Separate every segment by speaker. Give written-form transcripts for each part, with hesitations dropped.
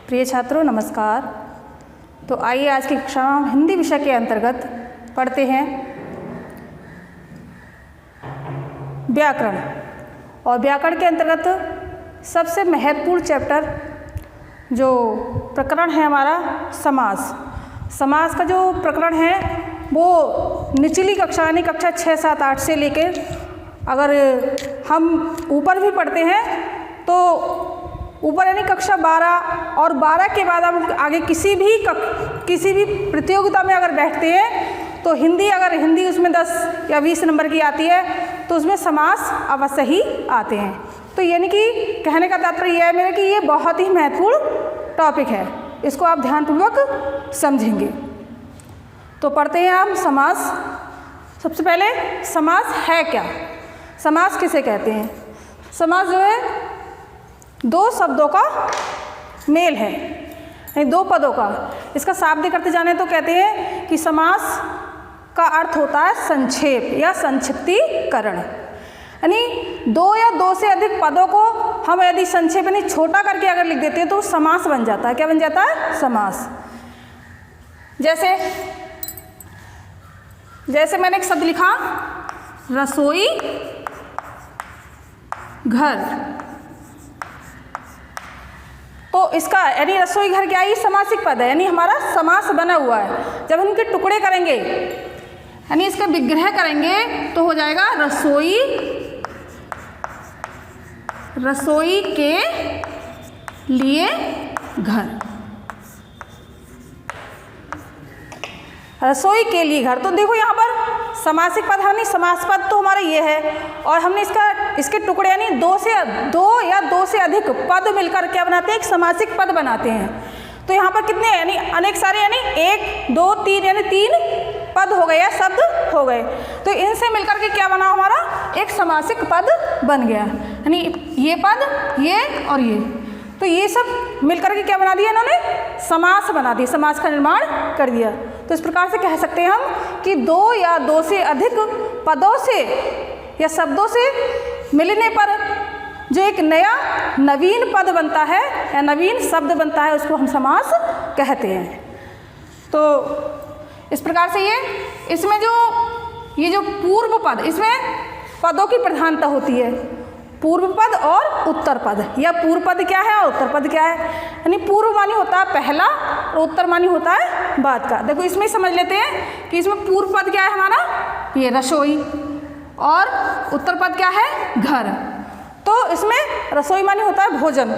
Speaker 1: प्रिय छात्रों नमस्कार। तो आइए आज की कक्षा में हिंदी विषय के अंतर्गत पढ़ते हैं व्याकरण। और व्याकरण के अंतर्गत सबसे महत्वपूर्ण चैप्टर जो प्रकरण है हमारा समास। समास का जो प्रकरण है वो निचली कक्षा यानी कक्षा 6, 7, 8 से लेकर अगर हम ऊपर भी पढ़ते हैं तो ऊपर यानी कक्षा 12 और 12 के बाद हम आगे किसी भी प्रतियोगिता में अगर बैठते हैं तो अगर हिंदी उसमें 10 या 20 नंबर की आती है तो उसमें समास अवश्य ही आते हैं। तो यानी कि कहने का तात्पर्य यह है मेरा कि ये बहुत ही महत्वपूर्ण टॉपिक है, इसको आप ध्यानपूर्वक समझेंगे। तो पढ़ते हैं हम समास। सबसे पहले समास है क्या, समास किसे कहते हैं। समास जो है दो शब्दों का मेल है, यानी दो पदों का। इसका शाब्दिक अर्थ जाने तो कहते हैं कि समास का अर्थ होता है संक्षेप या संक्षिप्तीकरण, यानी दो या दो से अधिक पदों को हम यदि संक्षेप यानी छोटा करके अगर लिख देते हैं तो समास बन जाता है। क्या बन जाता है? समास। जैसे मैंने एक शब्द लिखा रसोई घर, तो इसका यानी रसोई घर क्या है? समासिक पद है, यानी हमारा समास बना हुआ है। जब हम इनके टुकड़े करेंगे यानी इसका विग्रह करेंगे तो हो जाएगा रसोई के लिए घर, रसोई के लिए घर। तो देखो यहाँ पर समासिक पद है, समास पद तो हमारा ये है और हमने इसके टुकड़े यानी दो या दो से अधिक पद मिलकर क्या बनाते हैं? एक समासिक पद बनाते हैं। तो यहाँ पर कितने यानी अनेक सारे यानी 1, 2, 3 यानी 3 पद हो गए या शब्द हो गए। तो इनसे मिलकर के क्या बना? हमारा एक समासिक पद बन गया, यानी ये पद, ये और ये। तो ये सब मिलकर के क्या बना दिया इन्होंने? समास बना दिया, समास का निर्माण कर दिया। तो इस प्रकार से कह सकते हैं हम कि दो या दो से अधिक पदों से या शब्दों से मिलने पर जो एक नया नवीन पद बनता है या नवीन शब्द बनता है उसको हम समास कहते हैं। तो इस प्रकार से इसमें ये जो पूर्व पद, इसमें पदों की प्रधानता होती है, पूर्व पद और उत्तर पद। या पूर्व पद क्या है और उत्तर पद क्या है? यानी पूर्व मानी होता है पहला और उत्तर मानी होता है बाद का। देखो इसमें समझ लेते हैं कि इसमें पूर्व पद क्या है हमारा? ये रसोई, और उत्तर पद क्या है? घर। तो इसमें रसोई मानी होता है भोजन,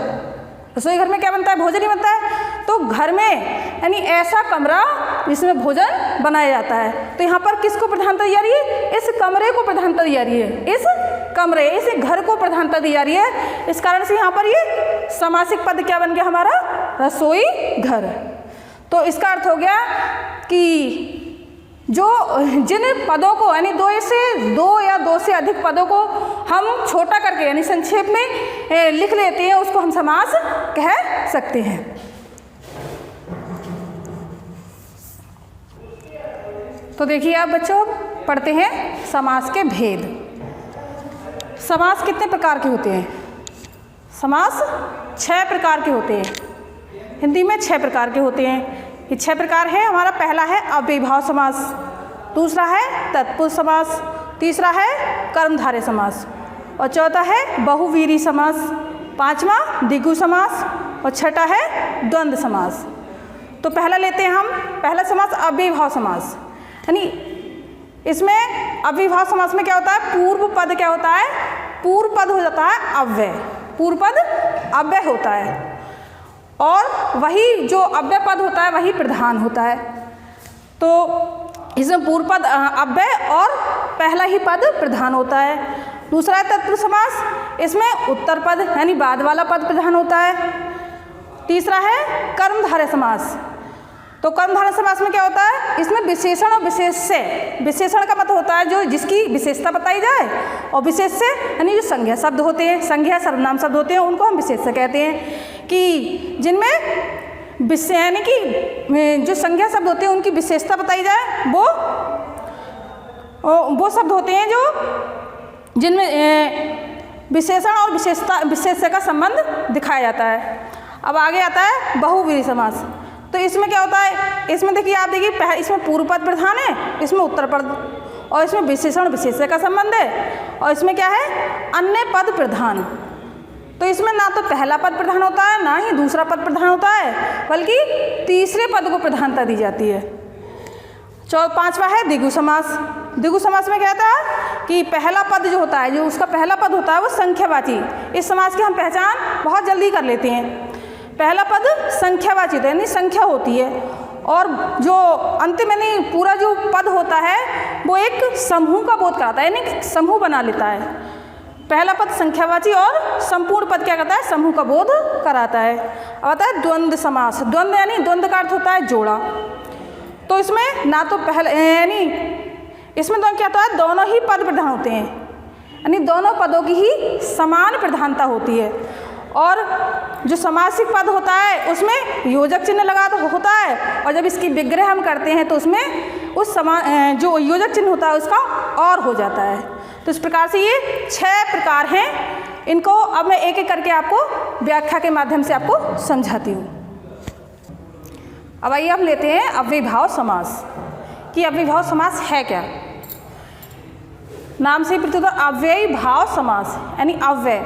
Speaker 1: रसोई घर में क्या बनता है? भोजन ही बनता है। तो घर में यानी ऐसा कमरा जिसमें भोजन बनाया जाता है। तो यहाँ पर किसको प्रधानता दी जा रही है? इस कमरे को प्रधानता दी जा रही है, इस घर को प्रधानता दी जा रही है। इस कारण से यहाँ पर ये समासिक पद क्या बन गया हमारा? रसोई घर। तो इसका अर्थ हो गया कि जिन पदों को यानी दो या दो से अधिक पदों को हम छोटा करके यानी संक्षेप में लिख लेते हैं उसको हम समास कह सकते हैं। तो देखिए आप बच्चों पढ़ते हैं समास के भेद। समास कितने प्रकार के होते हैं? समास 6 प्रकार के होते हैं। हिंदी में 6 प्रकार के होते हैं। ये 6 प्रकार है। हमारा पहला है अव्ययीभाव समास, दूसरा है तत्पुरुष समास, तीसरा है कर्मधारय समास, और चौथा है बहुव्रीहि समास, पांचवा द्विगु समास, और छठा है द्वंद्व समास। तो पहला लेते हैं हम। पहला समास अव्ययीभाव समास, यानी इसमें अव्ययीभाव समास में क्या होता है? पूर्व पद क्या होता है? पूर्व पद हो जाता है अव्यय, पूर्व पद अव्यय होता है और वही जो अव्यय पद होता है वही प्रधान होता है। तो इसमें पूर्व पद अव्यय और पहला ही पद प्रधान होता है। दूसरा है तत्पुरुष समास, इसमें उत्तर पद यानी बाद वाला पद प्रधान होता है। तीसरा है कर्मधारय समास। तो कर्मधारय समास में क्या होता है? इसमें विशेषण और विशेष्य, विशेषण का मतलब होता है जो जिसकी विशेषता बताई जाए, और विशेष्य यानी जो संज्ञा शब्द होते हैं, संज्ञा सर्वनाम शब्द होते हैं, उनको हम विशेष्य कहते हैं। कि जिनमें यानी कि जो संज्ञा शब्द होते हैं उनकी विशेषता बताई जाए वो शब्द होते हैं जिनमें विशेषण और विशेष्य का संबंध दिखाया जाता है। अब आगे आता है बहुव्रीहि समास। तो इसमें क्या होता है, इसमें देखिए आप देखिए इसमें पूर्व पद प्रधान है, इसमें उत्तर पद, और इसमें विशेषण विशेष्य का संबंध है, और इसमें क्या है अन्य पद प्रधान। तो इसमें ना तो पहला पद प्रधान होता है ना ही दूसरा पद प्रधान होता है, बल्कि तीसरे पद को प्रधानता दी जाती है। पांचवा है द्विगु समास। द्विगु समास में क्या होता है कि पहला पद जो होता है, जो उसका पहला पद होता है वो संख्यावाची। इस समास की हम पहचान बहुत जल्दी कर लेते हैं। पहला पद संख्यावाची है, यानी संख्या होती है, और जो अंतिम यानी पूरा जो पद होता है वो एक समूह का बोध कराता है, यानी समूह बना लेता है। पहला पद संख्यावाची और संपूर्ण पद क्या करता है, समूह का बोध कराता है। अब आता है द्वंद्व समास। द्वंद्व यानी द्वंद्व का अर्थ होता है जोड़ा। तो इसमें ना तो पहले यानी इसमें तो क्या होता है, दोनों ही पद प्रधान होते हैं, यानी दोनों पदों की ही समान प्रधानता होती है। और जो समासिक पद होता है उसमें योजक चिन्ह लगा होता है, और जब इसकी विग्रह हम करते हैं तो उसमें उस जो योजक चिन्ह होता है उसका और हो जाता है। तो इस प्रकार से ये 6 प्रकार हैं। इनको अब मैं एक एक करके आपको व्याख्या के माध्यम से आपको समझाती हूँ। अब आइए हम लेते हैं अव्ययीभाव समास कि अव्ययीभाव समास है क्या। नाम से ही प्रतीत होता है अव्ययीभाव समास, यानी अव्यय।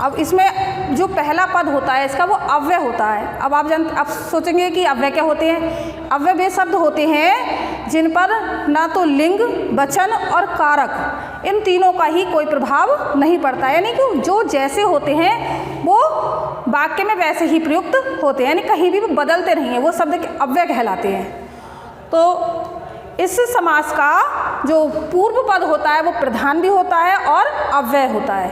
Speaker 1: अब इसमें जो पहला पद होता है इसका वो अव्यय होता है। अब आप सोचेंगे कि अव्यय क्या होते हैं। अव्यय वे शब्द होते हैं जिन पर ना तो लिंग, वचन और कारक इन तीनों का ही कोई प्रभाव नहीं पड़ता, यानी कि जो जैसे होते हैं वो वाक्य में वैसे ही प्रयुक्त होते हैं, यानी कहीं भी वो बदलते नहीं हैं, वो शब्द अव्यय कहलाते हैं। तो इस समास का जो पूर्व पद होता है वो प्रधान भी होता है और अव्यय होता है,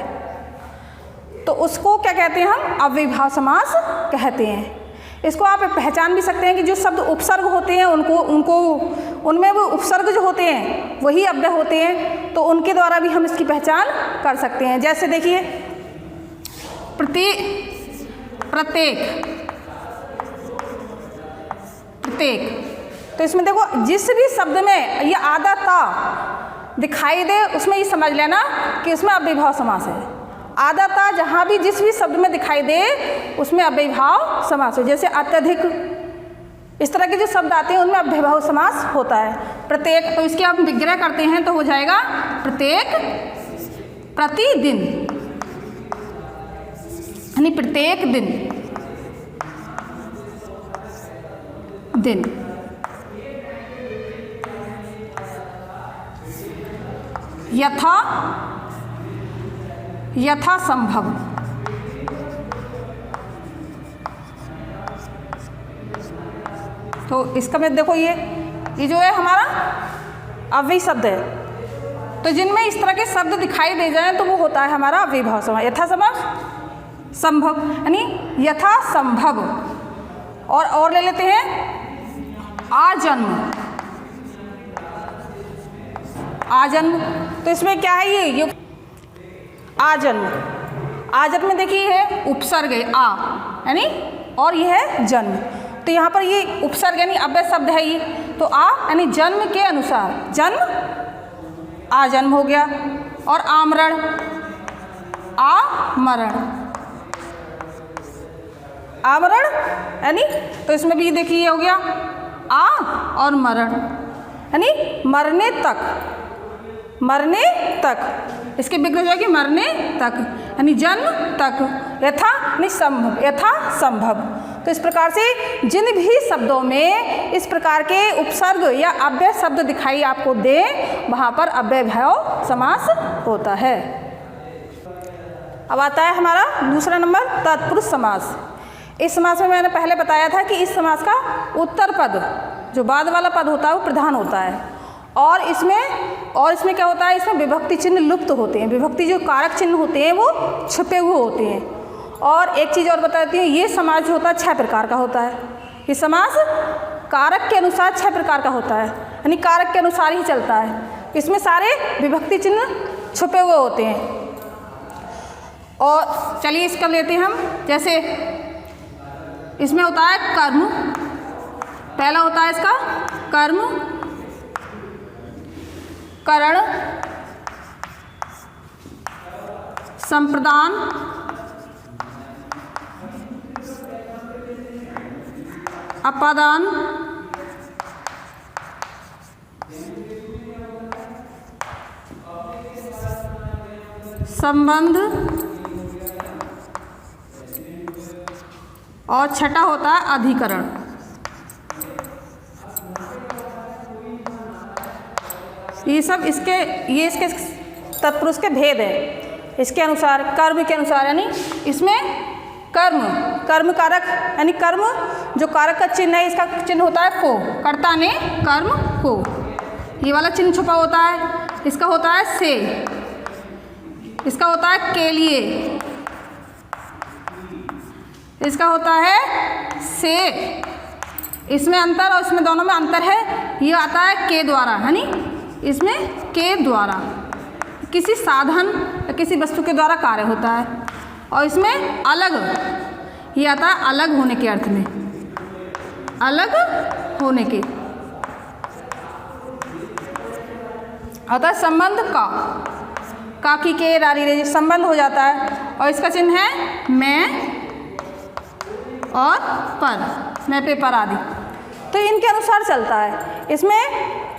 Speaker 1: तो उसको क्या कहते हैं, हम अव्ययीभाव समास कहते हैं। इसको आप पहचान भी सकते हैं कि जो शब्द उपसर्ग होते हैं उनमें वो उपसर्ग जो होते हैं वही अव्यय होते हैं, तो उनके द्वारा भी हम इसकी पहचान कर सकते हैं। जैसे देखिए प्रत्येक, तो इसमें देखो जिस भी शब्द में ये आधा ता दिखाई दे उसमें ये समझ लेना कि उसमें अव्ययीभाव समास है। आधा ता जहाँ भी जिस भी शब्द में दिखाई दे उसमें अव्ययीभाव समास हो। जैसे अत्यधिक, इस तरह के जो शब्द आते हैं उनमें अव्ययीभाव समास होता है। प्रत्येक, तो इसके आप विग्रह करते हैं तो हो जाएगा प्रत्येक प्रतिदिन, यानी प्रत्येक दिन। यथा संभव, तो इसका में देखो ये जो है हमारा अव्ययी शब्द है, तो जिनमें इस तरह के शब्द दिखाई दे जाए तो वो होता है हमारा अव्ययीभाव समास। यथा संभव यानी यथा संभव। और ले लेते हैं आजन्म, तो इसमें क्या है ये आजन्म में देखिए है उपसर्ग है आ, यानी और ये है जन्म, तो यहाँ पर ये उपसर्ग यानी अव्यय शब्द है ये, तो आ यानी जन्म के अनुसार जन्म आजन्म हो गया। और आमरण यानी, तो इसमें भी देखिए ये हो गया आ और मरण, यानी मरने तक, इसके विग्रह हो जाएगी मरने तक, यानी जन्म तक। यथा संभव। तो इस प्रकार से जिन भी शब्दों में इस प्रकार के उपसर्ग या अव्यय शब्द दिखाई आपको दे वहाँ पर अव्ययीभाव समास होता है। अब आता है हमारा दूसरा नंबर तत्पुरुष समास। इस समास में मैंने पहले बताया था कि इस समास का उत्तर पद जो बाद वाला पद होता है वो प्रधान होता है, और इसमें क्या होता है, इसमें विभक्ति चिन्ह लुप्त होते हैं, विभक्ति जो कारक चिन्ह होते हैं वो छुपे हुए होते हैं। और एक चीज़ और बताती हूँ, ये समास जो होता है 6 प्रकार का होता है। ये समास कारक के अनुसार 6 प्रकार का होता है, यानी कारक के अनुसार ही चलता है। इसमें सारे विभक्ति चिन्ह छुपे हुए होते हैं। और चलिए इसका लेते हैं हम, जैसे इसमें होता है कर्म, पहला होता है इसका कर्म, करण, संप्रदान, अपादान संबंध और छठा होता है अधिकरण। ये सब इसके तत्पुरुष के भेद है। इसके अनुसार कर्म के अनुसार, यानी इसमें कर्म कारक, यानी कर्म जो कारक का चिन्ह है, इसका चिन्ह होता है को, कर्ता ने कर्म को, ये वाला चिन्ह छुपा होता है। इसका होता है से, इसका होता है के लिए, इसका होता है से। इसमें अंतर और इसमें दोनों में अंतर है। ये आता है के द्वारा, यानी इसमें के द्वारा किसी साधन या किसी वस्तु के द्वारा कार्य होता है, और इसमें अलग, ये आता है अलग होने के अर्थ में, अलग होने के। आता है संबंध का की के रारी रे, संबंध हो जाता है, और इसका चिन्ह है मैं और पर, मैं पे पर आदि। तो इनके अनुसार चलता है। इसमें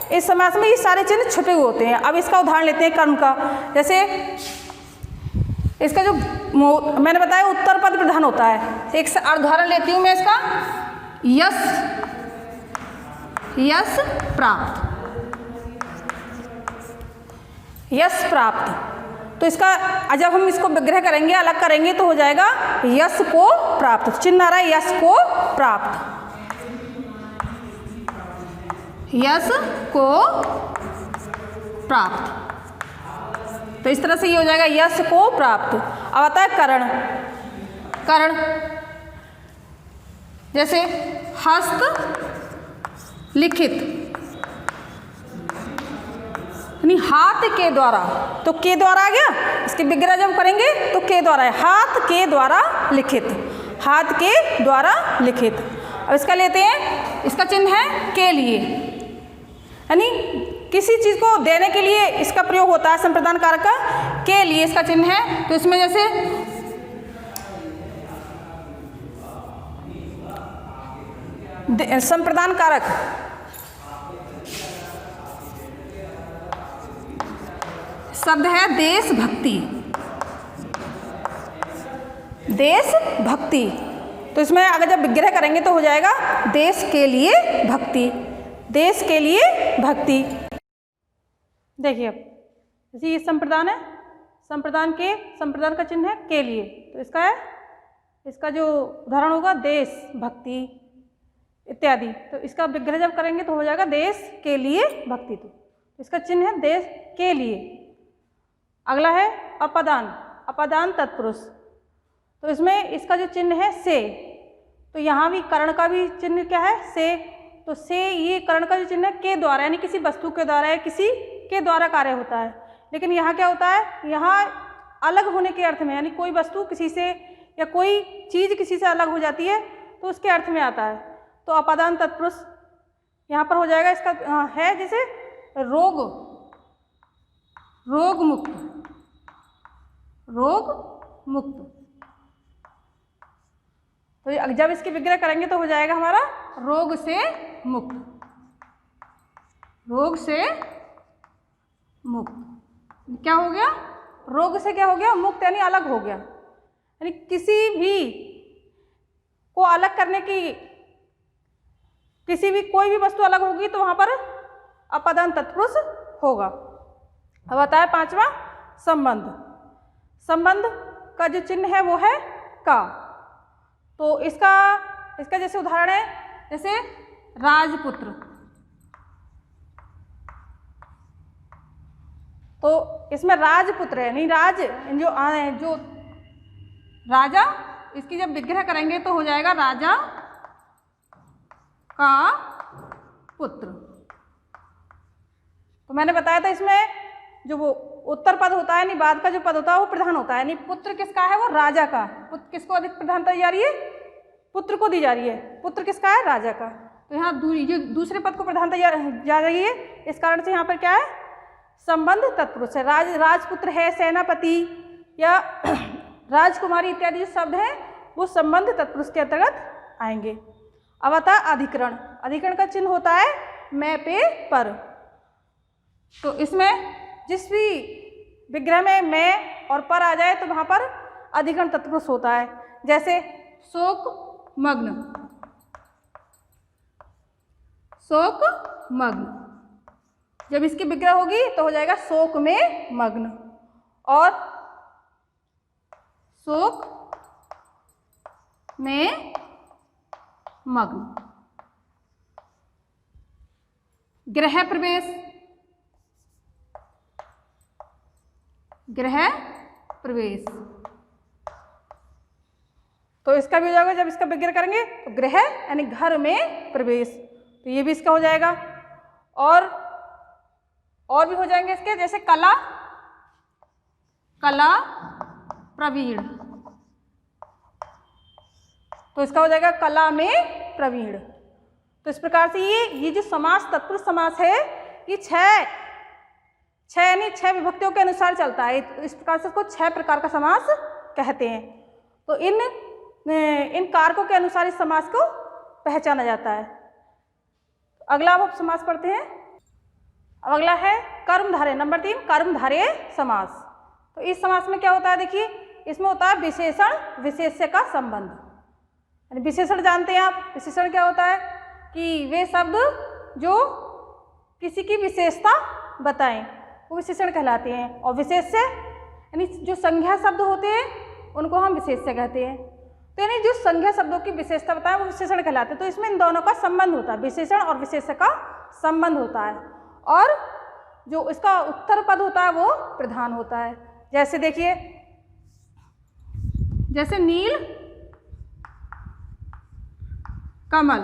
Speaker 1: इस समास में ये सारे चिन्ह छुपे हुए होते हैं। अब इसका उदाहरण लेते हैं कर्म का। जैसे इसका जो मैंने बताया उत्तर पद प्रधान होता है। एक उदाहरण लेती हूँ मैं इसका, यश प्राप्त, यश प्राप्त। तो इसका जब हम इसको विग्रह करेंगे, अलग करेंगे, तो हो जाएगा यश को प्राप्त। चिन्ह आ रहा है यश को प्राप्त, यश को प्राप्त। तो इस तरह से ये हो जाएगा यश को प्राप्त। अब आता है करण। जैसे हस्त लिखित, यानी हाथ के द्वारा, तो के द्वारा आ गया। इसके विग्रह जब करेंगे तो के द्वारा है, हाथ के द्वारा लिखित, हाथ के द्वारा लिखित। अब इसका लेते हैं, इसका चिन्ह है के लिए, यानी किसी चीज़ को देने के लिए इसका प्रयोग होता है, संप्रदान कारक का के लिए इसका चिन्ह है। तो इसमें जैसे संप्रदान कारक शब्द है देशभक्ति, देशभक्ति। तो इसमें अगर जब विग्रह करेंगे तो हो जाएगा देश के लिए भक्ति, देश के लिए भक्ति। देखिए अब ये संप्रदान है, संप्रदान का चिन्ह है के लिए, तो इसका है, इसका जो उदाहरण होगा देश भक्ति इत्यादि। तो इसका विग्रह जब करेंगे तो हो जाएगा देश के लिए भक्ति। तो इसका चिन्ह है देश के लिए। अगला है अपादान तत्पुरुष। तो इसमें इसका जो चिन्ह है से, तो यहाँ भी करण का भी चिन्ह क्या है से। तो से ये करण का जो चिन्ह है के द्वारा, यानी किसी वस्तु के द्वारा या किसी के द्वारा कार्य होता है। लेकिन यहाँ क्या होता है, यहाँ अलग होने के अर्थ में, यानी कोई वस्तु किसी से या कोई चीज़ किसी से अलग हो जाती है तो उसके अर्थ में आता है। तो अपादान तत्पुरुष यहाँ पर हो जाएगा, इसका है जैसे रोग मुक्त। तो जब इसकी विग्रह करेंगे तो हो जाएगा हमारा रोग से मुक्त, रोग से मुक्त। क्या हो गया, रोग से क्या हो गया, मुक्त, यानी अलग हो गया। यानी किसी भी को अलग करने की, किसी भी कोई भी वस्तु अलग होगी तो वहाँ पर अपादान तत्पुरुष होगा। अब आता है पांचवा संबंध का जो चिन्ह है वो है का। तो इसका जैसे उदाहरण है, जैसे राजपुत्र। तो इसमें राजपुत्र है, नहीं राज जो राजा, इसकी जब विग्रह करेंगे तो हो जाएगा राजा का पुत्र। तो मैंने बताया था इसमें जो वो उत्तर पद होता है, यानी बाद का जो पद होता है वो प्रधान होता है। यानी पुत्र किसका है, वो राजा का। पुत्र किसको अधिक प्रधानता दी जा रही है, पुत्र को दी जा रही है। पुत्र किसका है, राजा का। तो यहाँ दूसरे पद को प्रधानता जा रही है। इस कारण से यहाँ पर क्या है, संबंध तत्पुरुष है। राजपुत्र है, सेनापति या राजकुमारी इत्यादि जो शब्द हैं वो संबंध तत्पुरुष के अंतर्गत आएंगे। अब आता है अधिकरण। अधिकरण का चिन्ह होता है मैं पे पर। तो इसमें जिस भी विग्रह में मैं और पर आ जाए तो वहाँ पर अधिकरण तत्पुरुष होता है। जैसे शोक मग्न, शोक मग्न, जब इसकी विग्रह होगी तो हो जाएगा शोक में मग्न। और शोक में मग्न। गृह प्रवेश, गृह प्रवेश, तो इसका भी हो जाएगा जब इसका विग्रह करेंगे तो गृह यानी घर में प्रवेश, तो ये भी इसका हो जाएगा। और भी हो जाएंगे इसके, जैसे कला, कला प्रवीण, तो इसका हो जाएगा कला में प्रवीण। तो इस प्रकार से ये जो समास तत्पुरुष समास है ये छह यानी 6 विभक्तियों के अनुसार चलता है। तो इस प्रकार से इसको 6 प्रकार का समास कहते हैं। तो इन कारकों के अनुसार इस समास को पहचाना जाता है। अगला अब समास पढ़ते हैं। अब अगला है कर्मधारय, नंबर 3 कर्मधारय समास। तो इस समास में क्या होता है, देखिए इसमें होता है विशेषण विशेष्य का संबंध। यानी विशेषण जानते हैं आप, विशेषण क्या होता है कि वे शब्द जो किसी की विशेषता बताएं वो विशेषण कहलाते हैं। और विशेष्य यानी जो संज्ञा शब्द होते हैं उनको हम विशेष्य कहते हैं। तो यानी जो संज्ञा शब्दों की विशेषता बताएं वो विशेषण कहलाते हैं। तो इसमें इन दोनों का संबंध होता है, विशेषण और विशेष्य का संबंध होता है। और जो इसका उत्तर पद होता है वो प्रधान होता है। जैसे देखिए, जैसे नील कमल,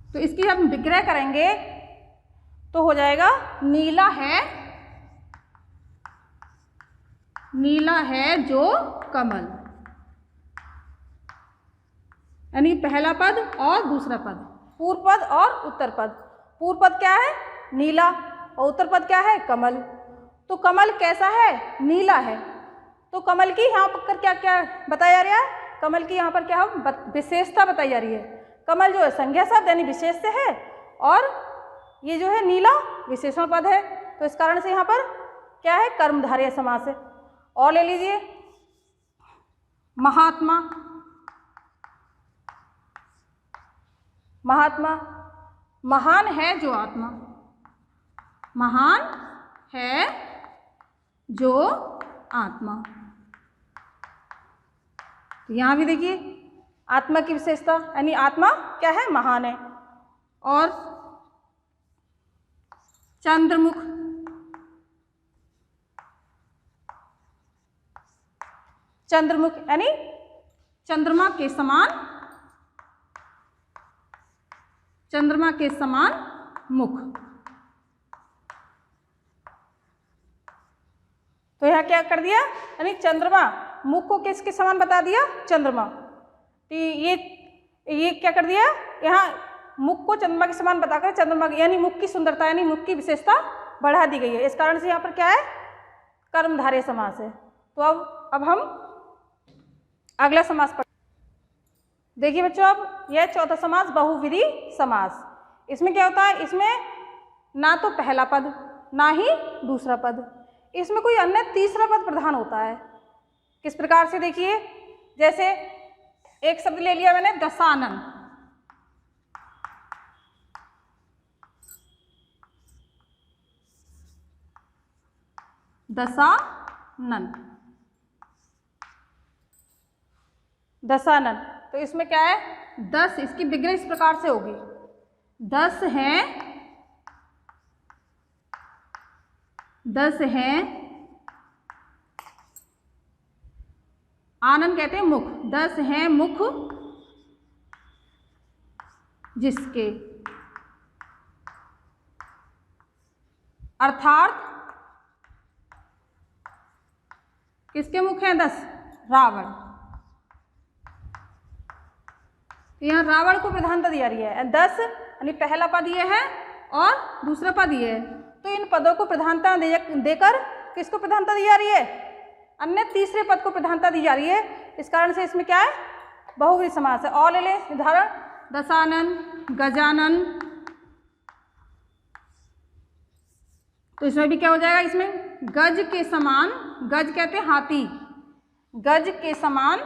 Speaker 1: तो इसकी हम विग्रह करेंगे तो हो जाएगा नीला है, नीला है जो कमल, यानी पहला पद और दूसरा पद, पूर्व पद और उत्तर पद। पूर्व पद क्या है, नीला, और उत्तर पद क्या है, कमल। तो कमल कैसा है, नीला है। तो कमल की यहाँ पर क्या क्या बताया जा रहा है, कमल की यहाँ पर क्या विशेषता बताई जा रही है। कमल जो है संज्ञा शब्द यानी विशेष्य है, और ये जो है नीला विशेषण पद है। तो इस कारण से यहाँ पर क्या है, कर्मधारय समास है। और ले लीजिए महात्मा, महात्मा महान है जो आत्मा, महान है जो आत्मा। तो यहाँ भी देखिए आत्मा की विशेषता यानी आत्मा क्या है, महान है। और चंद्रमुख, चंद्रमुख यानी चंद्रमा के समान, चंद्रमा के समान मुख। तो यहाँ क्या कर दिया, यानी चंद्रमा, मुख को किसके समान बता दिया, चंद्रमा। तो ये क्या कर दिया, यहाँ मुख को चंद्रमा के समान बताकर चंद्रमा यानी मुख की सुंदरता यानी मुख की विशेषता बढ़ा दी गई है। इस कारण से यहाँ पर क्या है, कर्मधारय समास है। तो अब हम अगला समास पढ़। देखिए बच्चों, अब यह चौथा समास बहुविधि समास। इसमें क्या होता है, इसमें ना तो पहला पद ना ही दूसरा पद, इसमें कोई अन्य तीसरा पद प्रधान होता है। किस प्रकार से, देखिए जैसे एक शब्द ले लिया मैंने दशानन, दशानन, दशानन। तो इसमें क्या है, 10, इसकी विग्रह इस प्रकार से होगी, 10 हैं आनंद कहते हैं मुख, 10 हैं मुख जिसके, अर्थात किसके मुख हैं, 10, रावण। तो यहाँ रावण को प्रधानता दी जा रही है। 10 यानी पहला पद ये है और दूसरा पद ये है। तो इन पदों को प्रधानता देकर किसको प्रधानता दी जा रही है, अन्य तीसरे पद को प्रधानता दी जा रही है। इस कारण से इसमें क्या है, बहुविधि समास है। और ले लें उदाहरण, दशानन, गजानन। तो इसमें भी क्या हो जाएगा, इसमें गज के समान, गज कहते हैं हाथी, गज के समान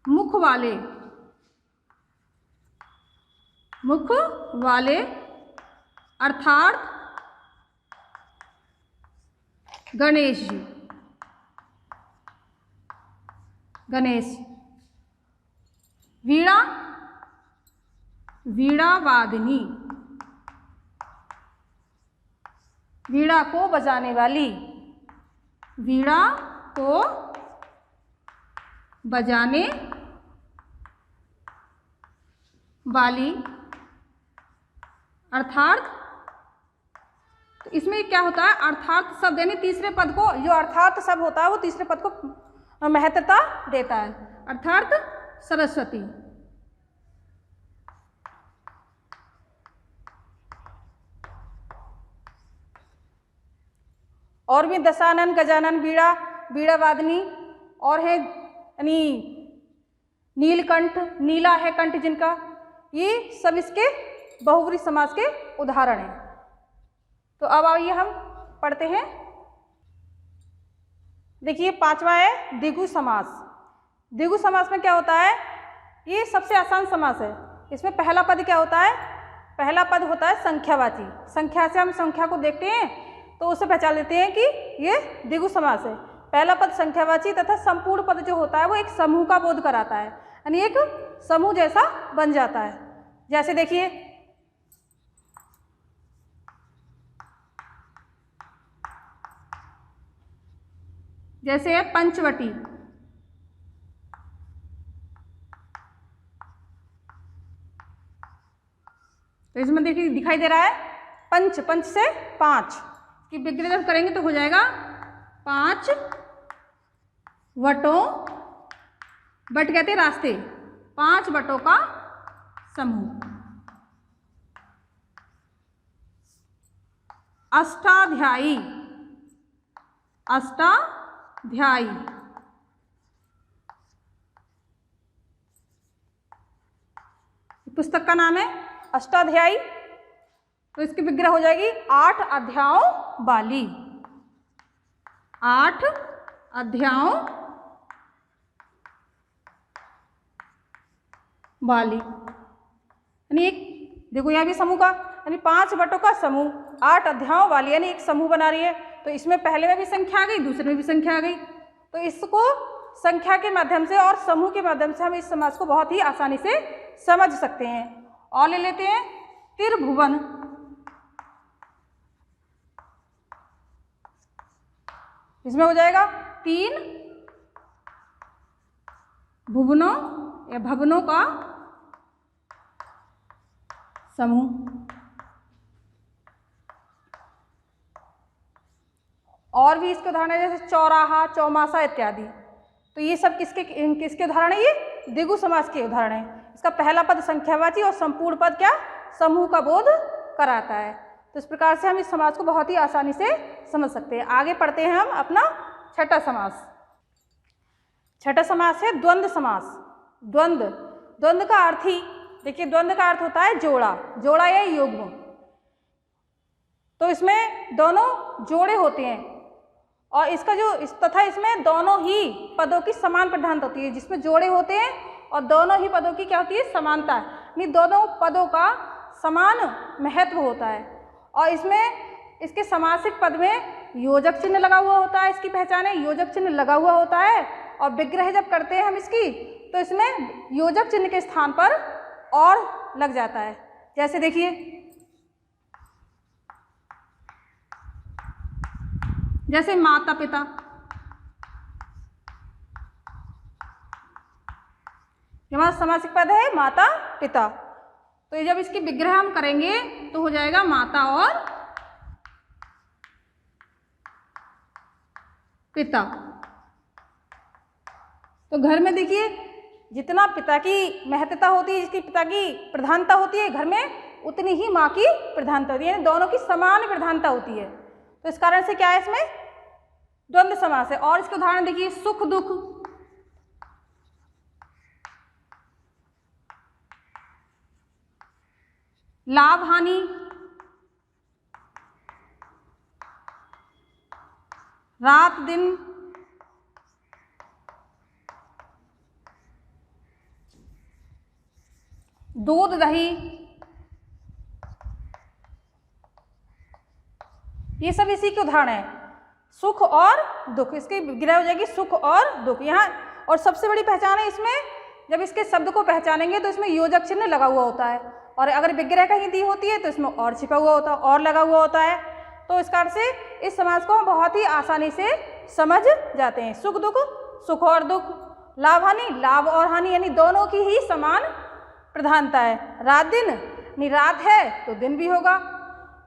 Speaker 1: मुख वाले, मुख वाले अर्थात गणेश जी, गणेश। वीणा, वीणा वादिनी, वीणा को बजाने वाली, वीणा को बजाने वाली अर्थात। तो इसमें क्या होता है, अर्थात शब्द यानी तीसरे पद को, जो अर्थात शब्द होता है वो तीसरे पद को महत्वता देता है, अर्थात सरस्वती। और भी दशानन, गजानन, वीणा, वीणा वादनी और है यानी नीलकंठ, नीला है कंठ जिनका, ये सब इसके बहुव्रीहि समास के उदाहरण हैं। तो अब आइए हम पढ़ते हैं। देखिए पांचवा है द्विगु समास। द्विगु समास में क्या होता है, ये सबसे आसान समास है। इसमें पहला पद क्या होता है, पहला पद होता है संख्यावाची। संख्या से हम संख्या को देखते हैं तो उसे पहचान लेते हैं कि ये द्विगु समास है। पहला पद संख्यावाची तथा संपूर्ण पद जो होता है वो एक समूह का बोध कराता है, यानी एक समूह जैसा बन जाता है। जैसे देखिए जैसे है पंचवटी, तो इसमें देखिए दिखाई दे रहा है पंच, पंच से पांच की विग्रह जब करेंगे तो हो जाएगा 5 वटों, वट कहते हैं रास्ते, 5 वटों का समूह। अष्टाध्यायी, अष्टाध्यायी, पुस्तक का नाम है अष्टाध्यायी। तो इसकी विग्रह हो जाएगी 8 अध्यायों वाली, 8 अध्यायों वाली, यानी एक देखो यहाँ भी समूह का, यानी 5 वटों का समूह, 8 अध्यायों वाली, यानी एक समूह बना रही है। तो इसमें पहले में भी संख्या आ गई, दूसरे में भी संख्या आ गई। तो इसको संख्या के माध्यम से और समूह के माध्यम से हम इस समास को बहुत ही आसानी से समझ सकते हैं। और ले लेते हैं त्रिभुवन। इसमें हो जाएगा 3 भुवनों या भवनों का समूह। और भी इसके उदाहरण है जैसे चौराहा, चौमासा इत्यादि। तो ये सब किसके किसके उदाहरण है, ये द्विगु समास के उदाहरण है। इसका पहला पद संख्यावाची और संपूर्ण पद क्या, समूह का बोध कराता है। तो इस प्रकार से हम इस समास को बहुत ही आसानी से समझ सकते हैं। आगे पढ़ते हैं हम अपना छठा समास। छठा समास है द्वंद्व समास। द्वंद्व, द्वंद्व का अर्थ ही देखिए, द्वंद्व का अर्थ होता है जोड़ा, जोड़ा या युग्म। तो इसमें दोनों जोड़े होते हैं और इसका जो तथा इसमें दोनों ही पदों की समान प्रधानता होती है। जिसमें जोड़े होते हैं और दोनों ही पदों की क्या होती है, समानता, यानी दोनों पदों का समान महत्व होता है। और इसमें इसके समासिक पद में योजक चिन्ह लगा हुआ होता है। इसकी पहचान है, योजक चिन्ह लगा हुआ होता है। और विग्रह जब करते हैं हम इसकी, तो इसमें योजक चिन्ह के स्थान पर और लग जाता है। जैसे देखिए जैसे माता पिता, हमारा समासिक पद है माता पिता। तो ये जब इसकी विग्रह हम करेंगे तो हो जाएगा माता और पिता। तो घर में देखिए जितना पिता की महत्वता होती है, जिसकी पिता की प्रधानता होती है, घर में उतनी ही माँ की प्रधानता होती है, यानी दोनों की समान प्रधानता होती है। तो इस कारण से क्या है, इसमें द्वंद्व समास है। और इसके उदाहरण देखिए सुख दुख, लाभ हानि, रात दिन, दूध दही, ये सब इसी के उदाहरण है। सुख और दुख, इसकी विग्रह हो जाएगी सुख और दुख यहाँ। और सबसे बड़ी पहचान है इसमें, जब इसके शब्द को पहचानेंगे तो इसमें योजक चिन्ह लगा हुआ होता है, और अगर विग्रह कहीं दी होती है तो इसमें और छिपा हुआ होता है, और लगा हुआ होता है। तो इस कारण से इस समास को हम बहुत ही आसानी से समझ जाते हैं। सुख दुख, सुख और दुख, लाभ हानि, लाभ और हानि, यानी दोनों की ही समान प्रधानता है। रात दिन, यानी रात है तो दिन भी होगा,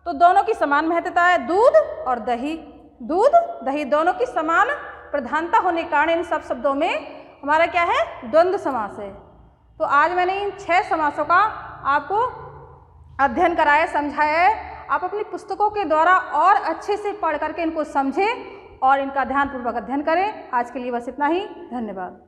Speaker 1: तो दोनों की समान महत्वता है। दूध और दही, दूध दही दोनों की समान प्रधानता होने के कारण इन सब शब्दों में हमारा क्या है, द्वंद्व समास है। तो आज मैंने इन 6 समासों का आपको अध्ययन कराया, समझाया है। आप अपनी पुस्तकों के द्वारा और अच्छे से पढ़ करके इनको समझें और इनका ध्यानपूर्वक अध्ययन करें। आज के लिए बस इतना ही, धन्यवाद।